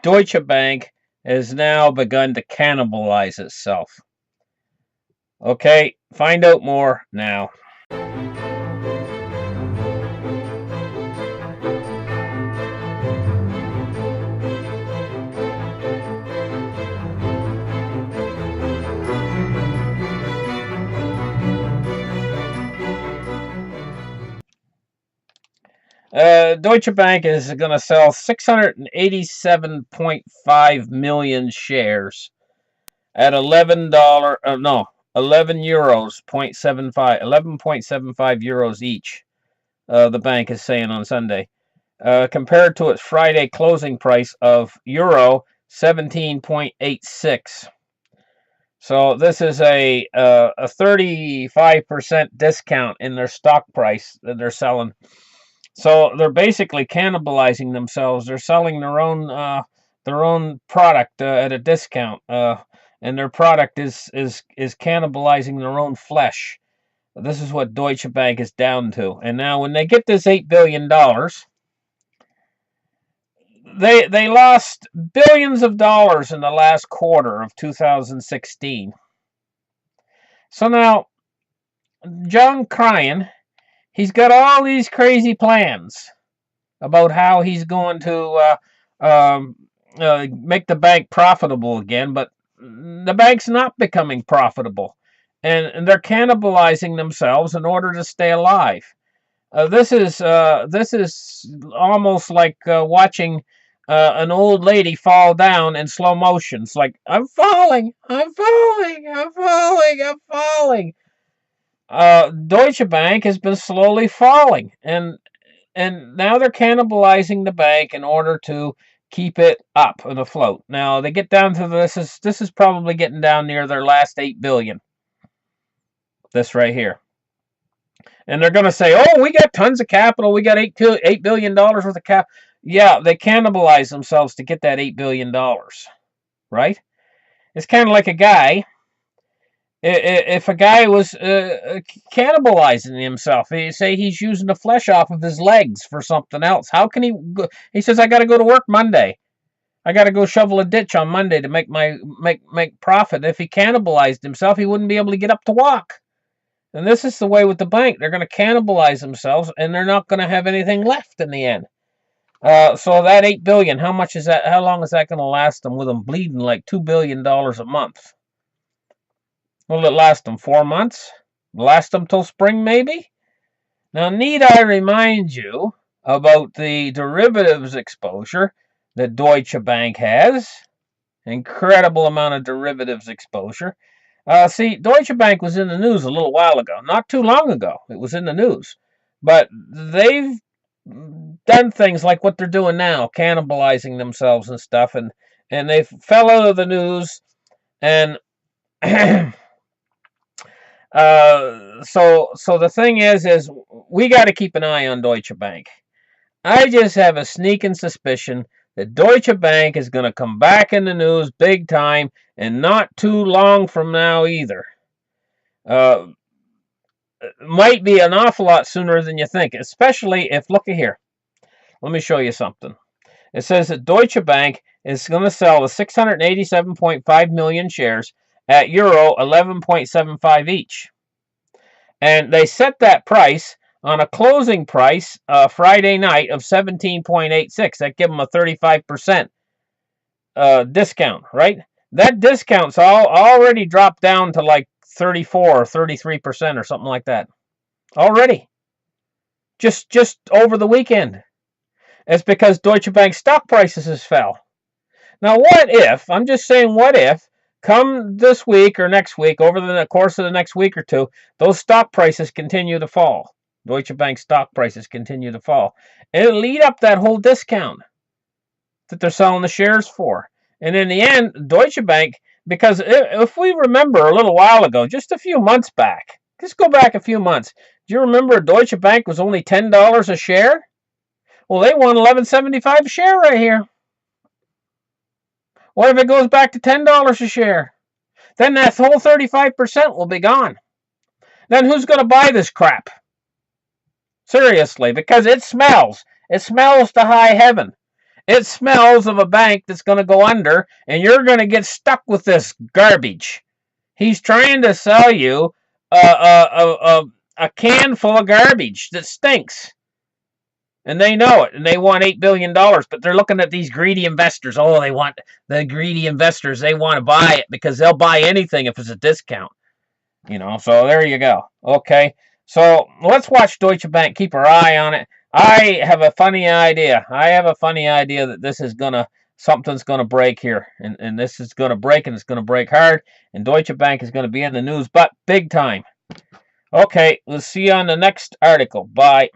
Deutsche Bank has now begun to cannibalize itself. Okay, find out more now. Deutsche Bank is going to sell 687.5 million shares at $11. No, 11 euros 0.75, 11.75 euros each. The bank is saying on Sunday, compared to its Friday closing price of euro 17.86. So this is a 35% discount in their stock price that they're selling. So they're basically cannibalizing themselves. They're selling their own product at a discount, and their product is cannibalizing their own flesh. This is what Deutsche Bank is down to. And now, when they get this $8 billion, they lost billions of dollars in the last quarter of 2016. So now, John Cryan, he's got all these crazy plans about how he's going to make the bank profitable again, but the bank's not becoming profitable, and they're cannibalizing themselves in order to stay alive. This is almost like watching an old lady fall down in slow motion. It's like, I'm falling, I'm falling, I'm falling, I'm falling. Deutsche Bank has been slowly falling, and now they're cannibalizing the bank in order to keep it up and afloat. Now they get down to this is probably getting down near their last 8 billion. This right here. And they're going to say, "Oh, we got tons of capital. We got $8 billion worth of cap." Yeah, they cannibalize themselves to get that $8 billion, right? It's kind of like a guy. If a guy was cannibalizing himself, say he's using the flesh off of his legs for something else. How can he go? He says, "I got to go to work Monday. I got to go shovel a ditch on Monday to make profit." If he cannibalized himself, he wouldn't be able to get up to walk. And this is the way with the bank. They're going to cannibalize themselves, and they're not going to have anything left in the end. So that $8 billion, how much is that? How long is that going to last them with them bleeding like $2 billion a month? Will it last them 4 months? Last them till spring, maybe? Now, need I remind you about the derivatives exposure that Deutsche Bank has? Incredible amount of derivatives exposure. See, Deutsche Bank was in the news a little while ago. Not too long ago. It was in the news. But they've done things like what they're doing now, cannibalizing themselves and stuff. And they fell out of the news. And so the thing is we got to keep an eye on Deutsche Bank. I just have a sneaking suspicion that Deutsche Bank is going to come back in the news big time, and not too long from now either. Might be an awful lot sooner than you think, especially if, look at here. Let me show you something. It says that Deutsche Bank is going to sell the 687.5 million shares at euro 11.75 each. And they set that price on a closing price Friday night of 17.86. That give them a 35% discount, right? That discount's already dropped down to like 34 or 33% or something like that. Already. Just over the weekend. It's because Deutsche Bank stock prices has fell. Now, what if, I'm just saying, what if, come this week or next week, over the course of the next week or two, those stock prices continue to fall. Deutsche Bank stock prices continue to fall. And it'll lead up that whole discount that they're selling the shares for. And in the end, Deutsche Bank, because if we remember a little while ago, just a few months back, just go back a few months, do you remember Deutsche Bank was only $10 a share? Well, they won $11.75 a share right here. What if it goes back to $10 a share? Then that whole 35% will be gone. Then who's going to buy this crap? Seriously, because it smells. It smells to high heaven. It smells of a bank that's going to go under, and you're going to get stuck with this garbage. He's trying to sell you a can full of garbage that stinks. And they know it, and they want $8 billion, but they're looking at these greedy investors. Oh, they want the greedy investors. They want to buy it because they'll buy anything if it's a discount. So there you go. Okay, so let's watch Deutsche Bank. Keep our eye on it. I have a funny idea. That something's gonna break here, and this is gonna break, and it's gonna break hard, and Deutsche Bank is gonna be in the news, but big time. Okay, we'll see you on the next article. Bye.